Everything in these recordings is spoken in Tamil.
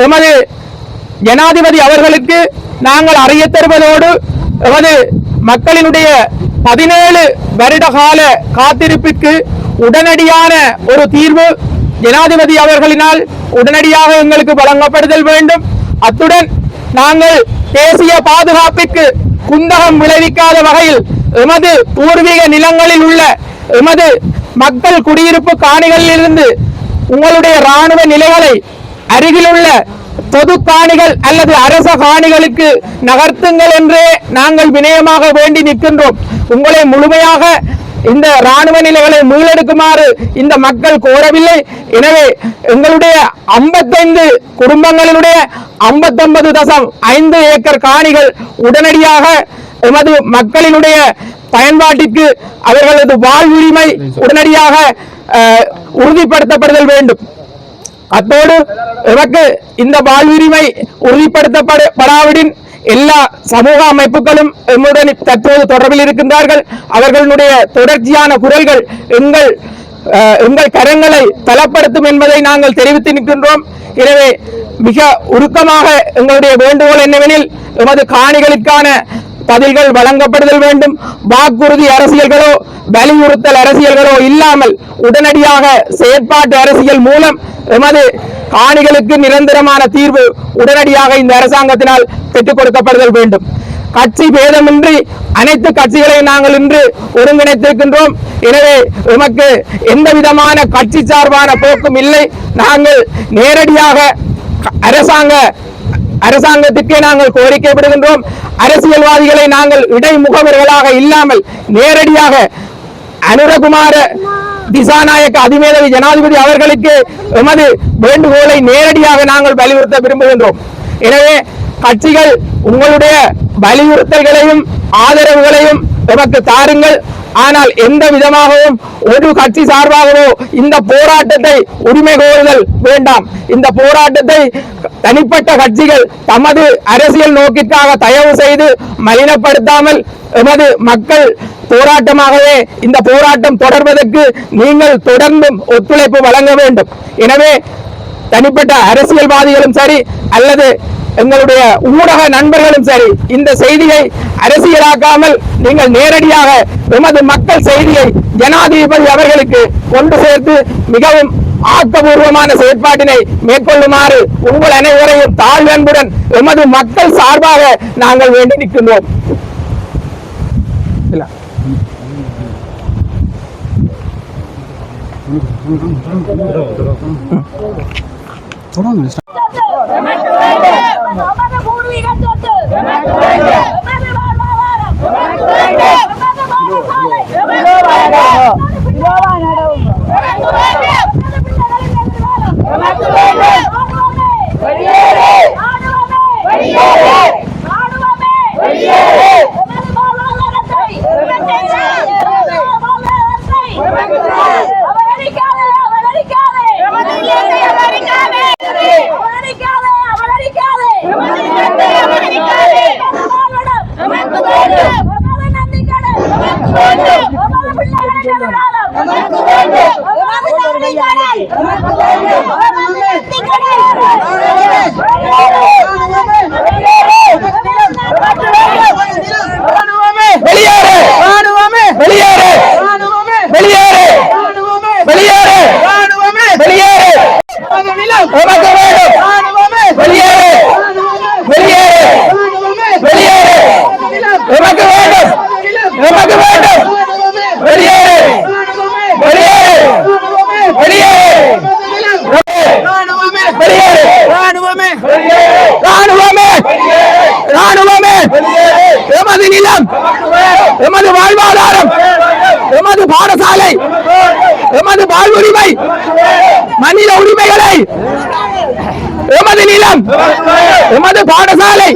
எமது ஜனாதிபதி அவர்களுக்கு நாங்கள் அறிய தருவதோடு எமது மக்களினுடைய 17 வருட கால காத்திருப்பிற்கு உடனடியான ஒரு தீர்வு ஜனாதிபதி அவர்களினால் உடனடியாக எங்களுக்கு வழங்கப்படுதல் வேண்டும். அத்துடன் நாங்கள் தேசிய பாதுகாப்பிற்கு குந்தகம் விளைவிக்காத வகையில் எமது பூர்வீக நிலங்களில் உள்ள எமது மக்கள் குடியிருப்பு காணிகளில் இருந்து உங்களுடைய இராணுவ நிலைகளை அருகிலுள்ள பொது காணிகள் அல்லது அரச காணிகளுக்கு நகர்த்துங்கள் என்றே நாங்கள் வினயமாக வேண்டி நிற்கின்றோம். உங்களை முழுமையாக இந்த இராணுவ நிலைகளை மீளெடுக்குமாறு இந்த மக்கள் கோரவில்லை. எனவே எங்களுடைய 55 குடும்பங்களினுடைய 59.5 ஏக்கர் காணிகள் உடனடியாக எமது மக்களினுடைய பயன்பாட்டிற்கு அவர்களது வாழ்வுரிமை உடனடியாக உறுதிப்படுத்தப்படுதல் வேண்டும். அத்தோடு எமக்கு இந்த வாழ்வுரிமை உறுதிப்படுத்தப்படாவிடின் எல்லா சமூக அமைப்புகளும் எம்முடன் தற்போது தொடர்பில் இருக்கின்றார்கள். அவர்களுடைய தொடர்ச்சியான குரல்கள் எங்கள் கரங்களை பலப்படுத்தும் என்பதை நாங்கள் தெரிவித்து நிற்கின்றோம். எனவே மிக உருக்கமாக எங்களுடைய வேண்டுகோள் என்னவெனில் எமது காணிகளுக்கான பதில்கள் வழங்கப்படுதல் வேண்டும். வாக்குறுதி அரசியல்களோ வலியுறுத்தல் அரசியல்களோ இல்லாமல் உடனடியாக செயற்பாட்டு அரசியல் மூலம் எமது காணிகளுக்கு நிரந்தரமான தீர்வு உடனடியாக இந்த அரசாங்கத்தினால் பெற்றுக் கொடுக்கப்படுதல் வேண்டும். கட்சி பேதமின்றி அனைத்து கட்சிகளையும் நாங்கள் இன்று ஒருங்கிணைத்திருக்கின்றோம். எனவே எமக்கு எந்த விதமான கட்சி சார்பான போக்கும் இல்லை. நாங்கள் நேரடியாக அரசாங்கத்துக்கே நாங்கள் கோரிக்கை விடுகின்றோம். அரசியல்வாதிகளை நாங்கள் இடைமுகவர்களாக இல்லாமல் நேரடியாக அனுரகுமார திசாநாயக்க அதிமேதவி ஜனாதிபதி அவர்களுக்கு எமது வேண்டுகோளை நேரடியாக நாங்கள் வலியுறுத்த விரும்புகின்றோம். எனவே கட்சிகள் உங்களுடைய வலியுறுத்தல்களையும் ஆதரவுகளையும் எமக்கு தாருங்கள். ஆனால் எந்த விதமாகவும் ஒரு கட்சி சார்பாகவோ இந்த போராட்டத்தை உரிமை கோருதல் வேண்டாம். இந்த போராட்டத்தை தனிப்பட்ட கட்சிகள் தமது அரசியல் நோக்கிற்காக தயவு செய்து மலினப்படுத்தாமல் எமது மக்கள் போராட்டமாகவே இந்த போராட்டம் தொடர்வதற்கு நீங்கள் தொடர்ந்தும் ஒத்துழைப்பு வழங்க வேண்டும். எனவே தனிப்பட்ட அரசியல்வாதிகளும் சரி அல்லது எங்களுடைய ஊடக நண்பர்களும் சரி இந்த செய்தியை அரசியலாக்காமல் நீங்கள் நேரடியாக எமது மக்கள் செய்தியை ஜனாதிபதி அவர்களுக்கு கொண்டு சேர்த்து மிகவும் ஆக்கப்பூர்வமான செயற்பாட்டினை மேற்கொள்ளுமாறு உங்கள் அனைவரையும் தாழ்வன்புடன் எமது மக்கள் சார்பாக நாங்கள் வேண்டி நிற்கின்றோம். எமது நிலம், எமது வாழ்வாதாரம், எமது பாடசாலை, எமது வாழ்வுரிமை, மனித உரிமைகளை, எமது நிலம், எமது பாடசாலை,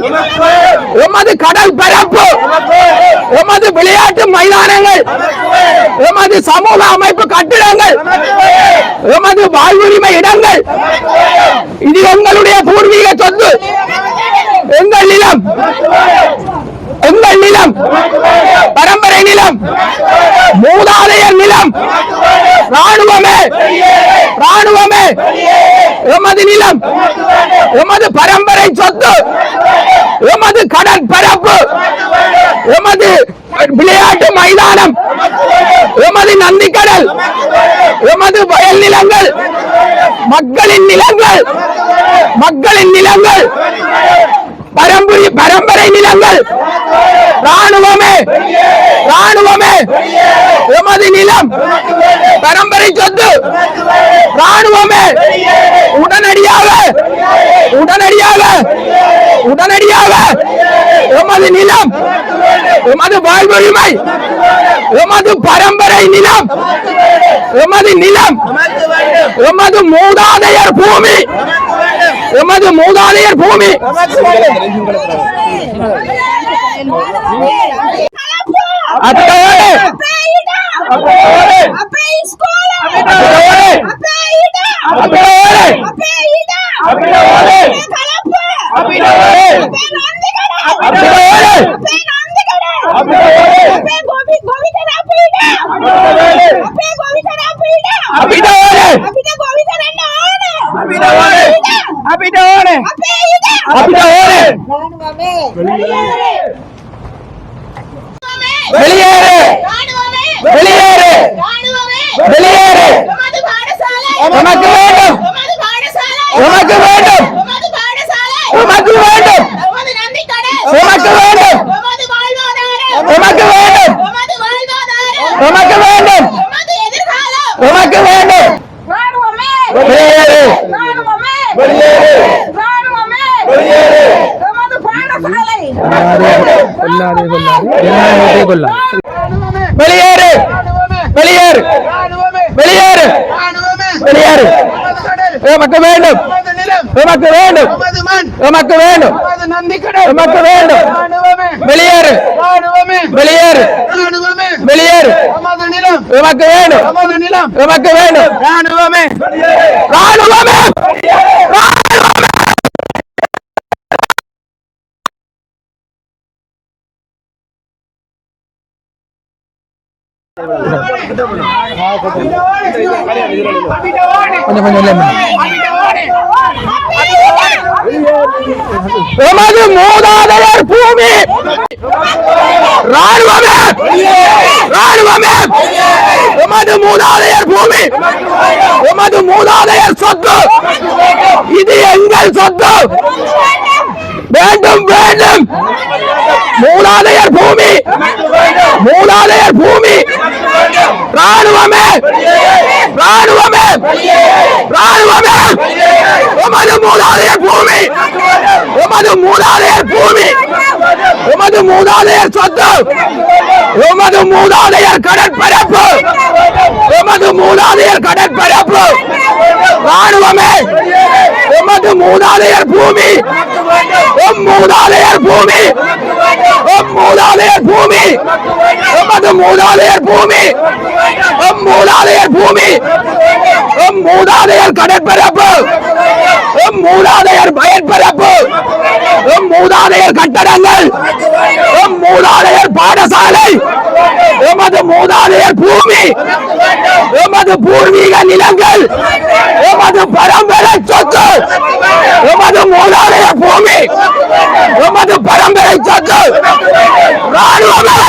எமது கடல் பரப்பு, எமது விளையாட்டு மைதானங்கள், எமது சமூக அமைப்பு கட்டிடங்கள், எமது வாழ்வுரிமை இடங்கள், இது எங்களுடைய பூர்வீக சொத்து. எங்கள் நிலம், எங்கள் நிலம், பரம்பரை நிலம், மூதாதையர் நிலம். ராணுவமே, ராணுவமே, எமது நிலம், எமது பரம்பரை சொத்து, எமது கடற்பரப்பு, எமது விளையாட்டு மைதானம், எமது நந்திக்கடல், எமது வயல் நிலங்கள், மக்களின் நிலங்கள், மக்களின் நிலங்கள், பரம்பரை நிலங்கள், ராணுவமே ராணுவமே எமது நிலம், பரம்பரை சொத்து, ராணுவமே உடனடியாக உடனடியாக உடனடியாக எமது நிலம், எமது வாழ்வுரிமை, எமது பரம்பரை நிலம், எமது நிலம், எமது மூதாதையர் பூமி, எமது மூதாதையர் பூமி. வெளியேறு வெளியேறு வெளியேறு, உனக்கு வேண்டும் உனக்கு வேண்டும் உனக்கு வேண்டும் உனக்கு வேண்டும் உனக்கு வேண்டும் உனக்கு வேண்டும் உனக்கு வேண்டும். வெளியேறு வெளியேறு வெளியேறு வெளியேறு வெளியேறு வெளியேறு, எமக்கு வேண்டும் எமக்கு வேண்டும் எமக்கு வேண்டும் எமக்கு வேண்டும். வெளியேறு வெளியேறு வெளியேறு, எமக்கு வேண்டும் எமக்கு வேண்டும். ராணுவமே ராணுவமே எமது மூதாதையர் பூமி, ராணுவமே ராணுவமே எமது மூதாதையர் பூமி, எமது மூதாதையர் சொத்து, இது எங்கள் சொத்து. வேண்டும் வேண்டும், மூதாதையர் பூமி, மூதாதையர் பூமி, ராணுவமே ராணுவமே ராணுவமே எமது மூதாதையர் பூமி, எமது மூதாதையர் பூமி, எமது மூதாதையர் சொத்து, எமது மூதாதையர் கடற்பரப்பு, எமது மூதாதையர் கடற்பரப்பு, ராணுவமே எமது மூதாதையர் பூமி, எம் மூதாதையர் பூமி, எம் மூதாதையர் பூமி, எமது மூதாதையர் பூமி, எம் மூதாதையர் பூமி, எம் மூதாதையர் கடற்பரப்பு, எம் மூதாதையர் பயன்பரப்பு, எம் மூதாதையர் கட்டடங்கள், எம் மூதாதையர் பாடசாலை, எமது மூதாதையர் பூமி, எமது பூர்வீக நிலங்கள், எமது பரம்பரை சொத்து, எமது மூதாதையர் பூமி, எமது பரம்பரை சொத்து. ராணுவமே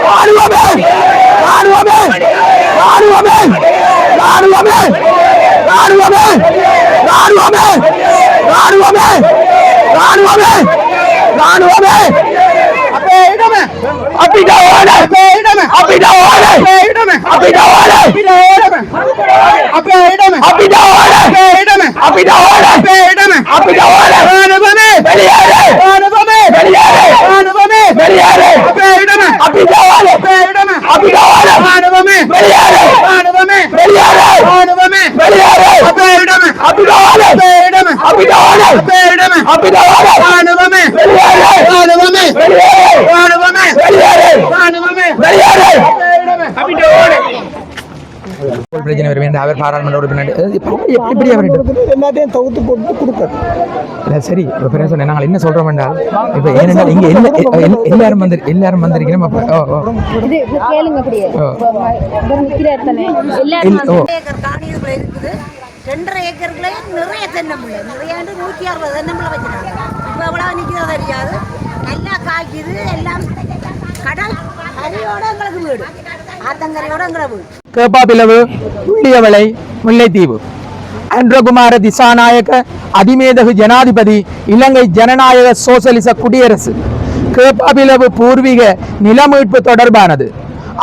ராணுவமே ராணுவமே ராணுவமே ராணுவமே ராணுவமே ராணுவமே ராணுவமே ராணுவமே ராணுவமே அப்பிடவானே அப்பிடவானே அப்பிடவானே அப்பிடவானே அப்பிடவானே ராணுவமே வெளியேறு ராணுவமே வெளியேறு ராணுவமே வெளியேறு அப்பிடவானே அப்பிடவானே ராணுவமே வெளியேறு ராணுவமே வெளியேறு ராணுவமே வெளியேறு அப்பிடவானே அப்பிடவானே அப்பிடவானே ராணுவமே வெளியேறு ராணுவமே வெளியேறு ராணுவமே வெளியேறு ராணுவமே வெளியேறு அப்பிடவானே. பிரச்சனை வரும் என்று அவர் பாராளுமன்ற உறுப்பினர் எப்படி அவர் எல்லாத்தையும் தொகுத்து போட்டு கொடுக்க சரி. இப்போ சொன்னேன் நாங்கள் என்ன சொல்றோம் என்றால் இப்போ ஏனென்றால் இங்கே எல்லாரும் வந்திருக்கிறோம். 2.5 ஏக்கருக்குள்ளே நிறைய தென்னம்பிள்ளை நிறையாண்டு 160 தென்னம்பிள்ளை வச்சுருக்காங்க. இப்போ எவ்வளோ நிற்கிறதோ தெரியாது. நல்லா காய்க்குது. எல்லாம் கடல் கரையோட எங்களுக்கு வீடு, ஆத்தங்கரையோட எங்களை வீடு. கேப்பாப்பிலவு, உள்ளியவளை, முல்லைத்தீவு. அன்றகுமார திசாநாயக்க அதிமேதகு ஜனாதிபதி, இலங்கை ஜனநாயக சோசலிச குடியரசு. கேப்பாப்பிலவு பூர்வீக நிலமீட்பு தொடர்பானது.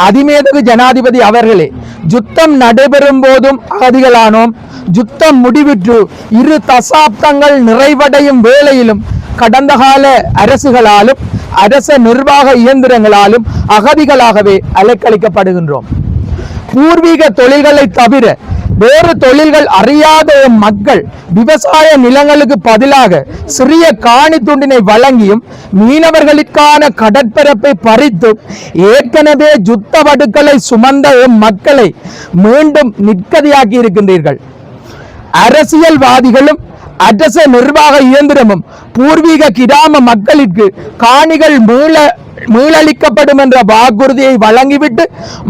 அதிமேதகு ஜனாதிபதி அவர்களே, யுத்தம் நடைபெறும் போதும் அகதிகளானோம். யுத்தம் முடிவுற்று 2 தசாப்தங்கள் நிறைவடையும் வேளையிலும் கடந்த கால அரசுகளாலும் அரச நிர்வாக இயந்திரங்களாலும் அகதிகளாகவே அலைக்கழிக்கப்படுகின்றோம். பூர்வீக தொழில்களை தவிர வேறு தொழில்கள் அறியாத மக்கள் விவசாய நிலங்களுக்கு பதிலாக சிறிய காணி துண்டினை வழங்கியும் மீனவர்களுக்கான கடற்பரப்பை பறித்தும் ஏற்கனவே யுத்த வடுக்களை சுமந்த மக்களை மீண்டும் நிற்கதியாக்கி இருக்கின்றீர்கள். அரசியல்வாதிகளும் அரச நிர்வாக இயந்திரமும் பூர்வீக கிராம மக்களுக்கு காணிகள் மீளளிக்கப்படும் என்ற வாக்குறுதியை வழங்கிவிட்டு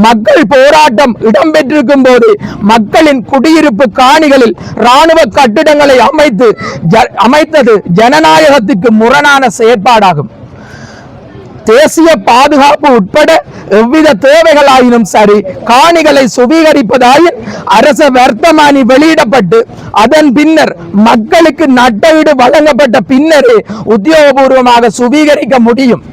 மக்கள் போராட்டம் இடம்பெற்றிருக்கும் போது மக்களின் குடியிருப்பு காணிகளில் இராணுவ கட்டிடங்களை அமைத்தது ஜனநாயகத்துக்கு முரணான செயற்பாடாகும். தேசிய பாதுகாப்பு உட்பட எவ்வித தேவைகளாயினும் சரி, காணிகளை சுவீகரிப்பதாயின் அரச வர்த்தமானி வெளியிடப்பட்டு அதன் பின்னர் மக்களுக்கு நட்டஈடு வழங்கப்பட்ட பின்னரே உத்தியோகபூர்வமாக சுவீகரிக்க முடியும்.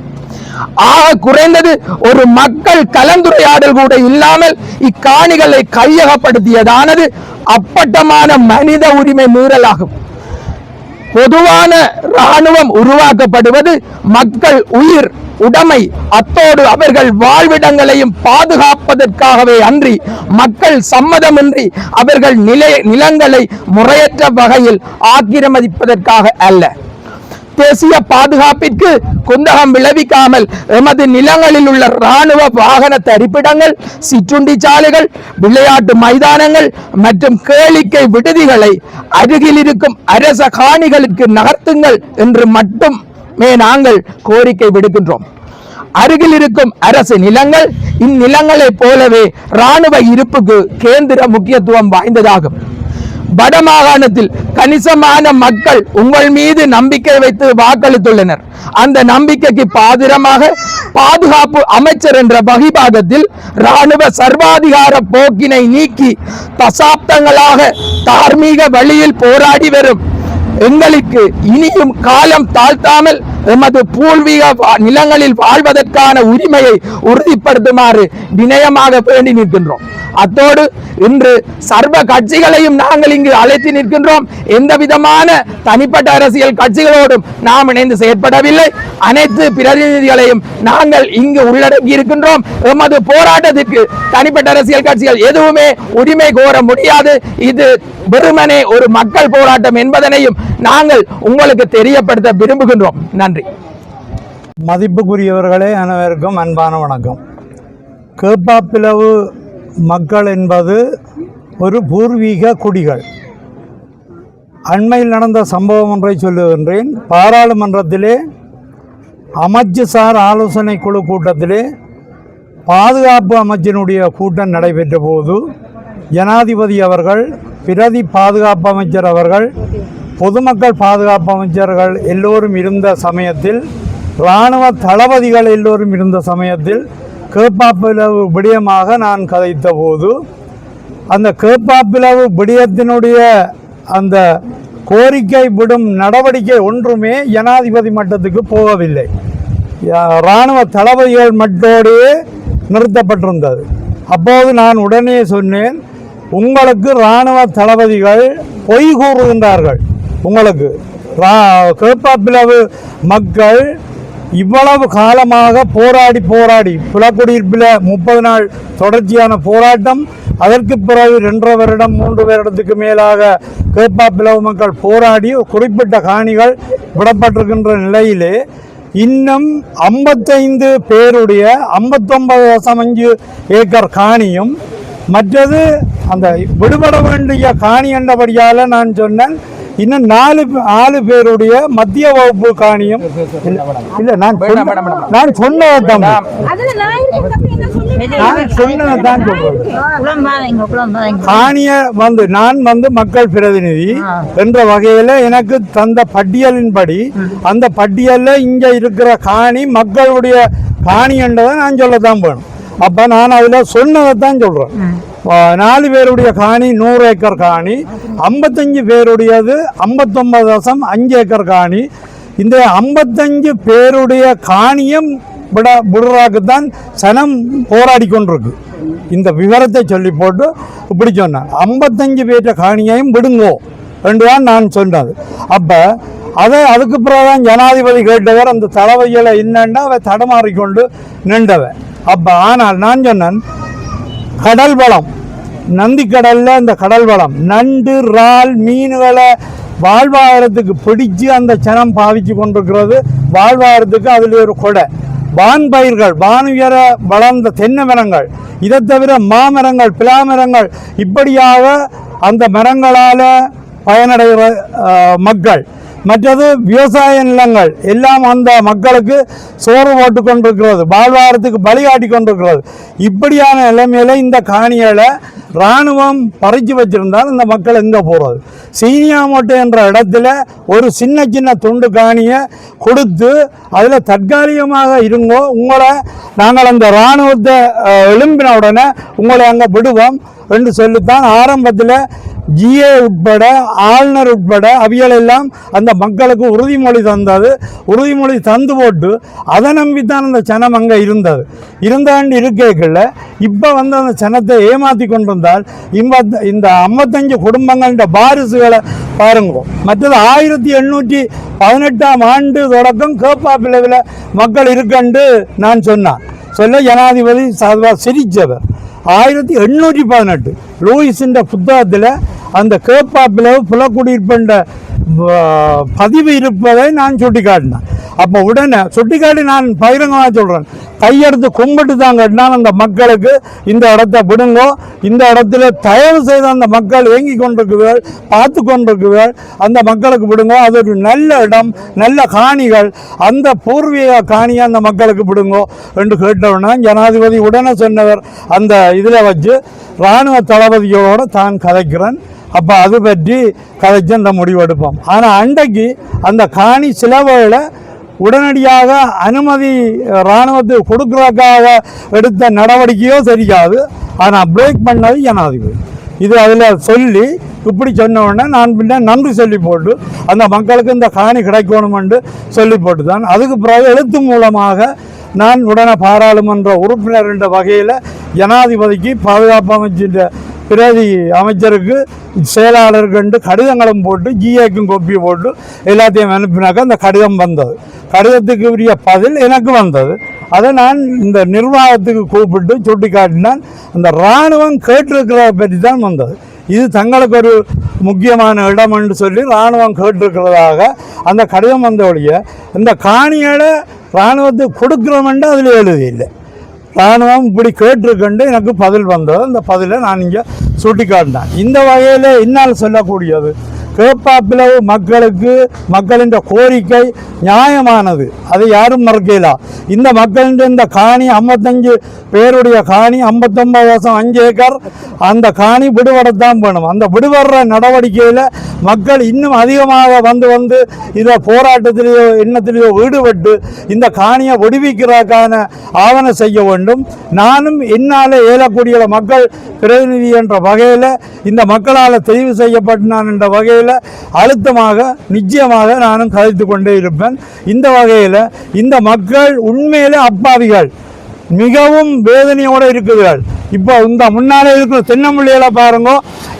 ஆக குறைந்தது ஒரு மக்கள் கலந்துரையாடல் கூட இல்லாமல் இக்காணிகளை கையகப்படுத்தியதானது அப்பட்டமான மனித உரிமை மீறலாகும். பொதுவான இராணுவம் உருவாக்கப்படுவது மக்கள் உயிர், உடைமை, அத்தோடு அவர்கள் வாழ்விடங்களையும் பாதுகாப்பதற்காகவே அன்றி மக்கள் சம்மதமின்றி அவர்கள் நிலங்களை முறையற்ற வகையில் ஆக்கிரமிப்பதற்காக அல்ல. தேசிய பாதுகாப்பிற்கு குந்தகம் விளைவிக்காமல் எமது நிலங்களில் உள்ள இராணுவ வாகன தரிப்பிடங்கள், சிற்றுண்டி சாலைகள், விளையாட்டு மைதானங்கள் மற்றும் கேளிக்கை விடுதிகளை அருகில் இருக்கும் அரச காணிகளுக்கு நகர்த்துங்கள் என்று மட்டுமே நாங்கள் கோரிக்கை விடுக்கின்றோம். அருகில் இருக்கும் அரசு நிலங்கள் இந்நிலங்களைப் போலவே இராணுவ இருப்புக்கு கேந்திர முக்கியத்துவம் வாய்ந்ததாகும். வடமாகாணத்தில் கணிசமான மக்கள் உங்கள் மீது நம்பிக்கை வைத்து வாக்களித்துள்ளனர். அந்த நம்பிக்கைக்கு பாதிரமாக பாதுகாப்பு அமைச்சர் என்ற வகிபாகத்தில் இராணுவ சர்வாதிகார போக்கினை நீக்கி தசாப்தங்களாக தார்மீக வழியில் போராடி வரும் எங்களுக்கு இனியும் காலம் தாழ்த்தாமல் எமது பூர்வீக நிலங்களில் வாழ்வதற்கான உரிமையை உறுதிப்படுத்துமாறு வினயமாக வேண்டி நிற்கின்றோம். அத்தோடு இன்று சர்வ கட்சிகளையும் நாங்கள் இங்கு அழைத்து நிற்கின்றோம். எந்த விதமான தனிப்பட்ட அரசியல் கட்சிகளோடும் நாம் இணைந்து செயற்படவில்லை. அனைத்து பிரதிநிதிகளையும் நாங்கள் இங்கு உள்ளடக்கி இருக்கின்றோம். எமது போராட்டத்திற்கு தனிப்பட்ட அரசியல் கட்சிகள் எதுவுமே உரிமை கோர முடியாது. இது வெறுமனே ஒரு மக்கள் போராட்டம் என்பதனையும் நாங்கள் உங்களுக்கு தெரியப்படுத்த விரும்புகின்றோம். நன்றி. மதிப்புக்குரியவர்களே, அனைவருக்கும் அன்பான வணக்கம். கேப்பாப்பிலவு மக்கள் என்பது ஒரு பூர்வீக குடிகள். அண்மையில் நடந்த சம்பவம் ஒன்றை சொல்லுகின்றேன். பாராளுமன்றத்திலே அமைச்சுசார் ஆலோசனை குழு கூட்டத்திலே பாதுகாப்பு அமைச்சினுடைய கூட்டம் நடைபெற்ற போது ஜனாதிபதி அவர்கள், பிரதி பாதுகாப்பு அமைச்சர் அவர்கள், பொதுமக்கள் பாதுகாப்பு அமைச்சர்கள் எல்லோரும் இருந்த சமயத்தில், இராணுவ தளபதிகள் எல்லோரும் இருந்த சமயத்தில் கேப்பாப்பிலவு விடயமாக நான் கதைத்த போது அந்த கேப்பாப்பிலவு விடயத்தினுடைய அந்த கோரிக்கை விடும் நடவடிக்கை ஒன்றுமே ஜனாதிபதி மட்டத்துக்கு போகவில்லை. இராணுவ தளபதிகள் மட்டோடே நிறுத்தப்பட்டிருந்தது. அப்போது நான் உடனே சொன்னேன், உங்களுக்கு இராணுவ தளபதிகள் பொய் கூறுகின்றார்கள். உங்களுக்கு கேப்பாப்பிலவு மக்கள் இவ்வளவு காலமாக போராடி புலக்குடியிருப்பில் 30 நாள் தொடர்ச்சியான போராட்டம், அதற்கு பிறகு 2.5 வருடம் 3 வருடத்துக்கு மேலாக கேப்பாப்பிலவு மக்கள் போராடி குறிப்பிட்ட காணிகள் விடப்பட்டிருக்கின்ற நிலையிலே இன்னும் 55 பேருடைய 59.5 ஏக்கர் காணியும் மற்றது அந்த விடுபட வேண்டிய காணி என்றபடியால் நான் சொன்னேன், இன்னும் நாலு பேருடைய மத்திய வகுப்பு காணியும் இல்ல நான் சொன்னதான் காணிய நான் மக்கள் பிரதிநிதி என்ற வகையில எனக்கு தந்த பட்டியலின்படி அந்த பட்டியல்ல இங்க இருக்கிற காணி மக்களுடைய காணி என்றதை நான் சொல்லத்தான் வேணும். அப்ப நான் அதுல சொன்னதான் சொல்றேன். 4 பேருடைய காணி 100 ஏக்கர் காணி, 55 பேருடையது 59.5 ஏக்கர் காணி. இந்த 55 பேருடைய காணியும் விடுறாக்குத்தான் சனம் போராடி கொண்டிருக்கு. இந்த விவரத்தை சொல்லி போட்டு இப்படி சொன்னேன், 55 பேற்ற காணியையும் விடுங்கோ என்றுதான் நான் சொன்னது. அப்ப அதுக்கு பிறகுதான் ஜனாதிபதி கேட்டவர் அந்த தளவையில என்னன்னா அவ தடமாறிக்கொண்டு நின்றவன். அப்ப ஆனால் நான் சொன்னேன், கடல் வளம் நந்திக்கடல்ல இந்த கடல் வளம் நண்டு இறால் மீன்களை வாழ்வாதாரத்துக்கு பிடிச்சு அந்த சனம் பாவிச்சு கொண்டிருக்கிறது. வாழ்வாதாரத்துக்கு அதில் ஒரு கொடை வான் பயிர்கள், வானுயர வளர்ந்த தென்னை மரங்கள், இதை தவிர மாமரங்கள், பிலாமரங்கள், இப்படியாக அந்த மரங்களால் பயனடைகிற மக்கள். மற்றது விவசாய நிலங்கள் எல்லாம் அந்த மக்களுக்கு சோறு போட்டு கொண்டிருக்கிறது, வாழ்வாதாரத்துக்கு பலிகாட்டி கொண்டிருக்கிறது. இப்படியான நிலைமையில இந்த காணிகளை இராணுவம் பறிச்சு வச்சிருந்தால் இந்த மக்கள் எங்கே போகிறது? சீனியாமோட்டை என்ற இடத்துல ஒரு சின்ன துண்டு காணியை கொடுத்து அதில் தற்காலிகமாக இருங்கோ, உங்களை நாங்கள் அந்த இராணுவத்தை எழும்பின உடனே உங்களை அங்கே விடுவோம் என்று சொல்லித்தான் ஆரம்பத்தில் ஜிஏ உட்பட ஆளுநர் உட்பட அவியலெல்லாம் அந்த மக்களுக்கு உறுதிமொழி தந்தது. உறுதிமொழி தந்து போட்டு அதை நம்பித்தான் அந்த சனம் அங்கே இருந்தாண்டு இருக்கைக்குள்ள இப்போ அந்த சனத்தை ஏமாற்றி கொண்டிருந்தால் இந்த 55 குடும்பங்கள்ட வாரிசுகளை பாருங்க. மற்றது 1818ஆம் ஆண்டு தொடக்கம் கேப்பாப்பிளவில் மக்கள் இருக்கண்டு நான் சொல்ல ஜனாதிபதி சிரிச்சவர். 1818 லூயிஸின் புத்தகத்தில் அந்த கேப்பாப்பிளவு புலக்குடியிருப்பென்ற பதிவு இருப்பதை நான் சுட்டிக்காட்டினேன். அப்போ உடனே சுட்டிக்காட்டி நான் பகிரங்கமாக சொல்கிறேன், கையெடுத்து கும்பிட்டு தான் கட்டினால் அந்த மக்களுக்கு இந்த இடத்த விடுங்கோ, இந்த இடத்துல தயவு செய்து அந்த மக்கள் ஏங்கி கொண்டிருக்குவீர்கள், பார்த்து கொண்டிருக்குவீர்கள், அந்த மக்களுக்கு விடுங்கோ, அது ஒரு நல்ல இடம், நல்ல காணிகள், அந்த பூர்வீக காணியை அந்த மக்களுக்கு விடுங்கோ என்று கேட்டவுடனே ஜனாதிபதி உடனே சொன்னவர் அந்த இதில் வச்சு இராணுவ தளபதியோடு தான் கதைக்கிறேன். அப்போ அது பற்றி கதைச்சு அந்த முடிவெடுப்போம். ஆனால் அன்றைக்கு அந்த காணி சிலவுகளை உடனடியாக அனுமதி இராணுவத்துக்கு கொடுக்குறதுக்காக எடுத்த நடவடிக்கையோ தெரியாது. ஆனால் பிரேக் பண்ணது ஜனாதிபதி. இது அதில் சொல்லி இப்படி சொன்ன உடனே நான் பின்ன நன்றி சொல்லி போட்டு அந்த மக்களுக்கு இந்த காணி கிடைக்கணுமென்று சொல்லி போட்டு தான் அதுக்கு பிறகு எழுத்து மூலமாக நான் உடனே பாராளுமன்ற உறுப்பினர் என்ற வகையில் ஜனாதிபதிக்கு பாதுகாப்பு அமைச்சின் பிரதி அமைச்சருக்கு செயலாளருக்கு கடிதங்களும் போட்டு ஜிஏக்கும் கொப்பி போட்டு எல்லாத்தையும் அனுப்பினாக்க அந்த கடிதம் வந்தது. கடிதத்துக்கு உரிய பதில் எனக்கு வந்தது. அதை நான் இந்த நிர்வாகத்துக்கு கூப்பிட்டு சுட்டி காட்டினான். அந்த இராணுவம் கேட்டிருக்கிறத பற்றி தான் வந்தது. இது தங்களுக்கு ஒரு முக்கியமான இடம் என்று சொல்லி இராணுவம் கேட்டிருக்கிறதாக அந்த கடிதம் வந்தோடைய இந்த காணிகளை இராணுவத்துக்கு கொடுக்குறோமென்று அதில் எழுதியில்லை. இராணுவம் இப்படி கேட்டிருக்கண்டு எனக்கு பதில் வந்தது. அந்த பதிலை நான் இங்கே சுட்டி காட்டினேன். இந்த வகையில் என்னால் சொல்லக்கூடியது, கேப்பாப்பிளவு மக்களின் கோரிக்கை நியாயமானது, அதை யாரும் மறக்கலாம். இந்த மக்களின் இந்த காணி 55 பேருடைய காணி 59.5 ஏக்கர் அந்த காணி விடுபடத்தான் வேணும். அந்த விடுபடுற நடவடிக்கையில் மக்கள் இன்னும் அதிகமாக வந்து இதை போராட்டத்திலேயோ எண்ணத்திலேயோ ஈடுபட்டு இந்த காணியை விடுவிக்கிறதுக்கான ஆவணம் செய்ய வேண்டும். நானும் என்னால் இயலக்கூடிய மக்கள் பிரதிநிதி என்ற வகையில் இந்த மக்களால் தெரிவு செய்யப்பட்டு நான் என்ற வகையில் அழுத்தமாக நிச்சயமாக நானும் கதைத்து கொண்டே இருப்பேன். இந்த வகையில் இந்த மக்கள் உண்மையிலே அப்பாவிகள், மிகவும் வேதனையோடு இருக்குதுகள். இப்போ இந்த முன்னாலே இருக்கிற தென்னம்பிள்ளைகளை பாருங்க,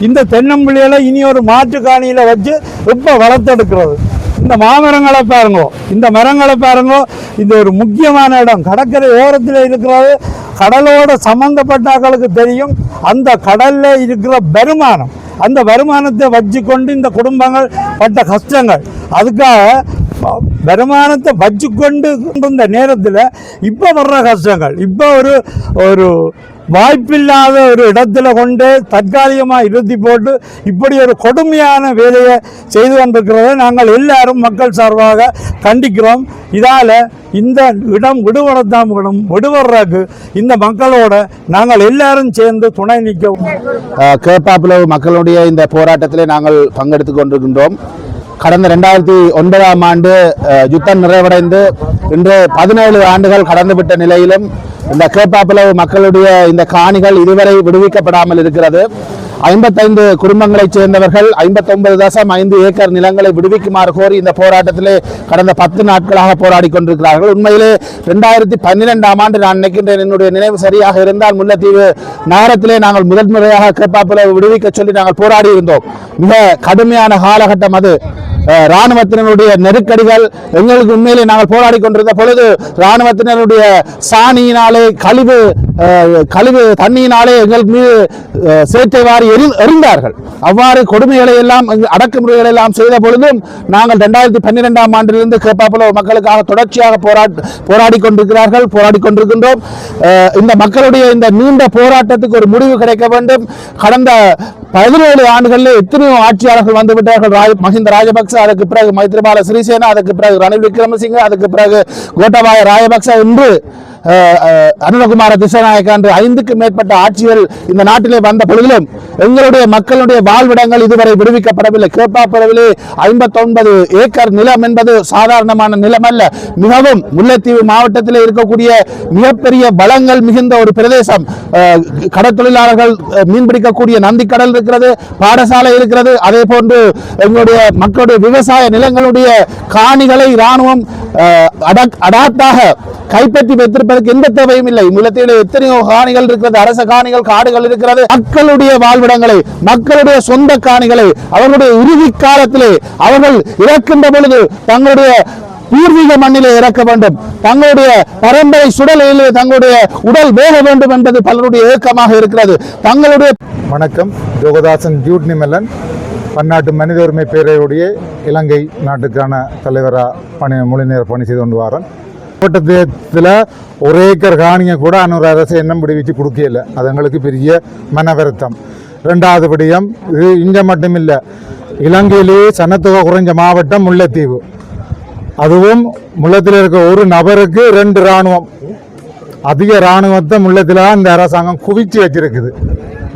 இந்த தென்னம்பிள்ளைகளை இனி ஒரு மாற்று காணியில் வச்சு இப்போ வளர்த்தெடுக்கிறது. இந்த மாமரங்களை பாருங்க, இந்த மரங்களை பாருங்க, இந்த ஒரு முக்கியமான இடம் கடற்கரை ஓரத்தில் இருக்கிறது. கடலோட சம்பந்தப்பட்டாக்களுக்கு தெரியும் அந்த கடலில் இருக்கிற வருமானம், அந்த வருமானத்தை வச்சு கொண்டு இந்த குடும்பங்கள் பட்ட கஷ்டங்கள், அதுக்காக வருமானத்தை வச்சு கொண்டு இந்த நேரத்தில் இப்போ வர்ற கஷ்டங்கள், இப்போ ஒரு வாய்ப்பில்லாத ஒரு இடத்துல கொண்டு தற்காலிகமாக இருத்தி போட்டு இப்படி ஒரு கொடுமையான வேலையை செய்து கொண்டிருக்கிறத நாங்கள் எல்லாரும் மக்கள் சார்பாக கண்டிக்கிறோம். இதால் இந்த இடம் விடுபடுறதுக்கு இந்த மக்களோட நாங்கள் எல்லாரும் சேர்ந்து துணை நிற்க. கேப்பாப்புலவு மக்களுடைய இந்த போராட்டத்திலே நாங்கள் பங்கெடுத்து கொண்டிருக்கின்றோம். கடந்த 2009ஆம் ஆண்டு யுத்தம் நிறைவடைந்து இன்று 17 ஆண்டுகள் கடந்துவிட்ட நிலையிலும் இந்த கேப்பாப்புலவு மக்களுடைய இந்த காணிகள் இதுவரை விடுவிக்கப்படாமல் இருக்கிறது. 55 குடும்பங்களைச் சேர்ந்தவர்கள் 59.5 ஏக்கர் நிலங்களை விடுவிக்குமாறு கோரி இந்த போராட்டத்திலே கடந்த 10 நாட்களாக போராடி கொண்டிருக்கிறார்கள். உண்மையிலே 2012ஆம் ஆண்டு நான் நினைக்கின்றேன், என்னுடைய நினைவு சரியாக இருந்தால், முல்லைத்தீவு நகரத்திலே நாங்கள் முதல் முறையாக கேப்பாப்புலவு விடுவிக்க சொல்லி நாங்கள் போராடி இருந்தோம். மிக கடுமையான காலகட்டம் அது. இராணுவத்தினருடைய நெருக்கடிகள் எங்களுக்கு உண்மையிலே நாங்கள் போராடி கொண்டிருந்த பொழுது இராணுவத்தினருடைய சாணியினாலே கழிவு தண்ணியினாலே எங்கள் மீது சேற்றை வாரி எறிந்தார்கள். அவ்வாறு கொடுமைகளை எல்லாம் அடக்குமுறைகளை எல்லாம் செய்த பொழுதும் நாங்கள் 2012ஆம் ஆண்டிலிருந்து கேப்பாப்புலவு மக்களுக்காக தொடர்ச்சியாக போராடி கொண்டிருக்கின்றோம். இந்த மக்களுடைய இந்த நீண்ட போராட்டத்துக்கு ஒரு முடிவு கிடைக்க வேண்டும். கடந்த 17 ஆண்டுகளில் எத்தனையோ ஆட்சியாளர்கள் வந்துவிட்டார்கள். மஹிந்த ராஜபக்ச, அதுக்கு பிறகு மைத்ரிபால சிறிசேனா, அதுக்கு பிறகு ரணில் விக்ரமசிங்க, அதுக்கு பிறகு கோட்டாபாய ராஜபக்ச, என்று அனுரகுமார திசாநாயக்கா என்று 5க்கும் மேற்பட்ட ஆட்சிகள் இந்த நாட்டிலே வந்த பொழுதிலும் எங்களுடைய மக்களுடைய வாழ்விடங்கள் இதுவரை விடுவிக்கப்படவில்லை. கேப்பாப்புலவிலே 59 ஏக்கர் நிலம் என்பது சாதாரணமான நிலம் அல்ல. மிகவும் முல்லைத்தீவு மாவட்டத்திலே இருக்கக்கூடிய மிகப்பெரிய வளங்கள் மிகுந்த ஒரு பிரதேசம். கடற்தொழிலாளர்கள் மீன்பிடிக்கக்கூடிய நந்திக்கடல் இருக்கிறது, பாடசாலை இருக்கிறது. அதே போன்று எங்களுடைய மக்களுடைய விவசாய நிலங்களுடைய காணிகளை இராணுவம் அடாத்தாக கைப்பற்றி வைத்திருப்பதற்கு எந்த தேவையும் இல்லை. முல்லைத்தீவில் எத்தனையோ காணிகள் இருக்கிறது, அரச காணிகள், காடுகள் இருக்கிறது. மக்களுடைய வாழ்விடங்களை, மக்களுடைய சொந்த காணிகளை அவர்களுடைய இறுதி காலத்திலே அவர்கள் இறக்கின்ற பொழுது தங்களுடைய பூர்வீக மண்ணிலே இறக்க வேண்டும், தங்களுடைய பரம்பரை சுடலிலே தங்களுடைய உடல் வேக வேண்டும் என்பது பலருடைய ஏக்கமாக இருக்கிறது. தங்களுடைய வணக்கம். ஜோகதாசன் ஜூட் நிமலன், பன்னாட்டு மனித உரிமை பேரவையுடைய இலங்கை நாட்டுக்கான தலைவராக முழு நேர பணி செய்து கொண்டு வரேன். மாவட்டத்தில் ஒரு ஏக்கர் காணியை கூட அன்னொரு அரசு எண்ணம் விடுவிச்சு கொடுக்கல. அது எங்களுக்கு பெரிய மன வருத்தம். 2வது விடயம், இது இங்கே மட்டும் இல்லை, இலங்கையிலேயே சனத்தொகை குறைஞ்ச மாவட்டம் முல்லைத்தீவு. அதுவும் முல்லைத்தில் இருக்க ஒரு நபருக்கு 2 இராணுவம், அதிக இராணுவத்தை முல்லைத்தில் இந்த அரசாங்கம் குவிச்சு வச்சிருக்குது.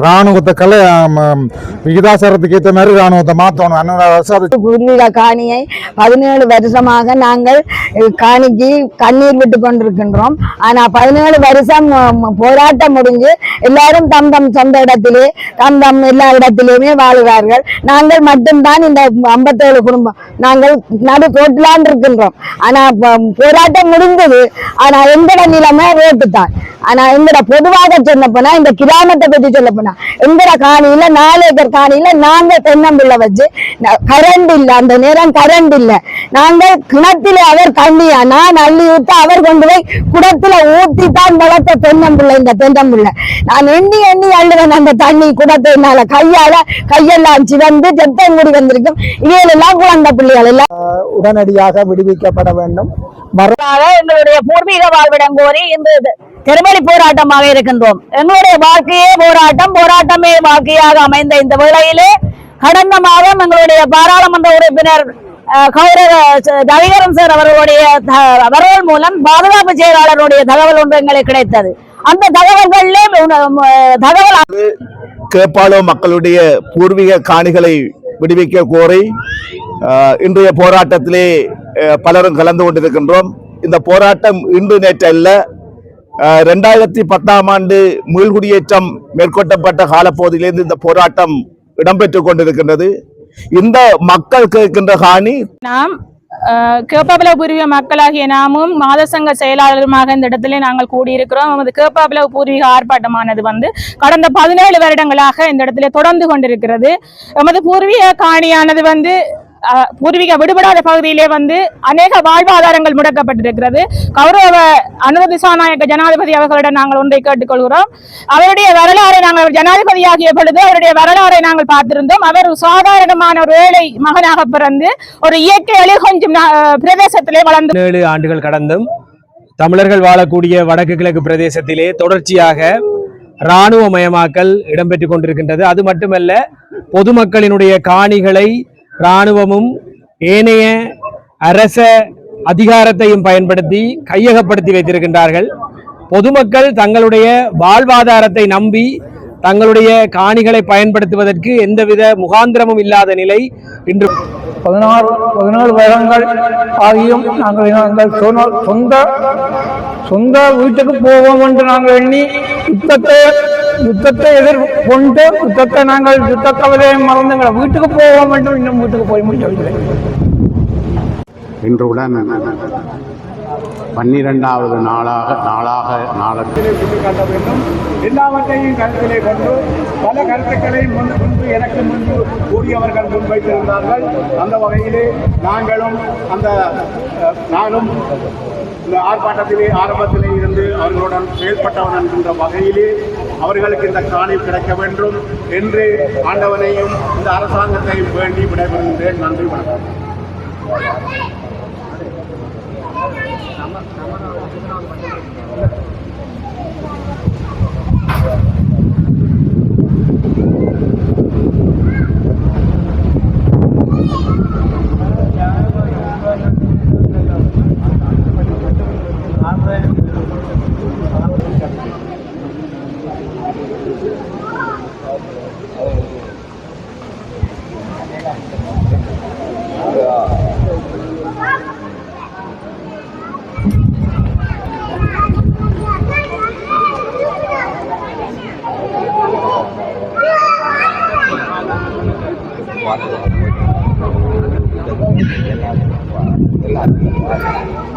இராணுவத்தை விகிதாசாரத்துக்கு ஏற்ற மாதிரி இராணுவத்தை மாற்றணும். பூர்வீக காணியை 17 வருஷமாக நாங்கள் காணிக்கு கண்ணீர் விட்டு கொண்டிருக்கின்றோம். ஆனா 17 வருஷம் போராட்டம் முடிஞ்சு எல்லாரும் தம் தம் சொந்த இடத்திலே தம் எல்லா இடத்திலேயுமே வாழுகிறார்கள். நாங்கள் மட்டும்தான் இந்த 57 குடும்பம் நாங்கள் நடு ரோட்டிலான் இருக்கின்றோம். ஆனா போராட்டம் முடிந்தது. ஆனா எங்கட நிலைமை ரோட்டு தான். ஆனா எங்கட பொதுவாக சொன்ன போனா, இந்த கிராமத்தை பற்றி சொல்ல போனா, எங்கட காணியில 4 ஏக்கர் காணியில நாங்க தென்னம்பிள்ளை வச்சு கரண்ட் இல்ல, அந்த நேரம் கரண்ட் இல்ல. நாங்கள் கிணத்திலே அவர் தண்ணியா நான் அள்ளி ஊத்த அவர் கொண்டு போய் குடத்துல ஊத்தி தான் வளர்த்த தென்னம்பிள்ளை இந்த தென்னம்பிள்ளை. நான் எண்ணி அள்ளுவேன் அந்த தண்ணி குடத்தினால கையெல்லாம் சிவந்து செத்தம் கூடி வந்திருக்கும். இவையெல்லாம் குழந்தை பிள்ளைகள் எல்லாம் உடனடியாக விடுவிக்கப்பட வேண்டும். எங்களுடைய பூர்வீக வாழ்விடம் கோரி இந்த தெருவழி போராட்டமாக இருக்கின்றோம். எங்களுடைய வாழ்க்கையே போராட்டமே வாழ்க்கையாக அமைந்த இந்த வேளையிலே கடந்த மாதம் எங்களுடைய பாராளுமன்ற உறுப்பினர் கௌரவ ரவிகரன் சார் அவர்கள் மூலம் பாதுகாப்பு செயலாளருடைய தகவல் ஒன்று எங்களுக்கு கிடைத்தது. அந்த தகவல்களிலே கேப்பாளோ மக்களுடைய பூர்வீக காணிகளை விடுவிக்க கோரி இன்றைய போராட்டத்திலே பலரும் கலந்து கொண்டிருக்கின்றோம். இந்த போராட்டம் இன்று நேற்று அல்ல, 2010ஆம் ஆண்டு மீள்குடியேற்றம் மேற்கொள்ளப்பட்ட காலப்பகுதியிலிருந்து இந்த போராட்டம் இடம்பெற்றுக் கொண்டிருக்கின்றது. இந்த மக்கள் கேட்கின்ற காணி, நாம் கேப்பாப்புலவு பூர்வீக மக்களாகிய நாமும் மாத சங்க செயலாளருமாக இந்த இடத்திலே நாங்கள் கூடியிருக்கிறோம். நமது கேப்பாப்புலவு பூர்வீக ஆர்ப்பாட்டமானது கடந்த 17 வருடங்களாக இந்த இடத்திலே தொடர்ந்து கொண்டிருக்கிறது. நமது பூர்வீக காணியானது பூர்வீக விடுபடாத பகுதியிலே அநேக வாழ்வாதாரங்கள் முடக்கப்பட்டிருக்கிறது. கௌரவ அனுர திசாநாயக்க ஜனாதிபதி அவர்களிடம் நாங்கள் ஒன்றை கேட்டுக்கொள்கிறோம். அவருடைய வரலாறை நாங்கள் ஜனாதிபதியாகிய பொழுது அவருடைய வரலாறை நாங்கள் பார்த்திருந்தோம். அவர் சாதாரணமான ஒரு ஏழை மகனாக பிறந்து ஒரு இயற்கை அழி கொஞ்சம் பிரதேசத்திலே வளர்ந்து 7 ஆண்டுகள் கடந்தும் தமிழர்கள் வாழக்கூடிய வடக்கு கிழக்கு பிரதேசத்திலே தொடர்ச்சியாக இராணுவமயமாக்கல் இடம்பெற்றுக் கொண்டிருக்கின்றது. அது மட்டுமல்ல, பொதுமக்களினுடைய காணிகளை இராணுவமும் ஏனைய அரச அதிகாரத்தையும் பயன்படுத்தி கையகப்படுத்தி வைத்திருக்கின்றார்கள். பொதுமக்கள் தங்களுடைய வாழ்வாதாரத்தை நம்பி தங்களுடைய காணிகளை பயன்படுத்துவதற்கு எந்தவித முகாந்திரமும் இல்லாத நிலை இன்று 17 வருடங்கள் ஆகியும் நாங்கள் எங்கள் சொந்த வீட்டுக்கு போவோம் என்று நாங்கள் எண்ணி யுத்தத்தை எதிர்கொண்டு நாங்கள் யுத்த கவலையை மறந்துங்களை வீட்டுக்கு போவோம் என்று இன்னும் வீட்டுக்கு போய் முடியவில்லை. இன்றுடன் 12வது நாளாக சுட்டிக்காட்ட வேண்டும். எல்லாவற்றையும் கருத்திலே கொண்டு பல கருத்துக்களை முன்பு எனக்கு முன்பு கூறியவர்கள் முன்வைத்திருந்தார்கள். அந்த வகையிலே நானும் இந்த ஆர்ப்பாட்டத்திலே ஆரம்பத்திலே இருந்து அவர்களுடன் செயல்பட்டவன் என்கின்ற வகையிலே அவர்களுக்கு இந்த காணி கிடைக்க வேண்டும் என்று ஆண்டவனையும் இந்த அரசாங்கத்தையும் வேண்டி விடைபெறுகின்றேன். நன்றி, வணக்கம். எல்லாரும்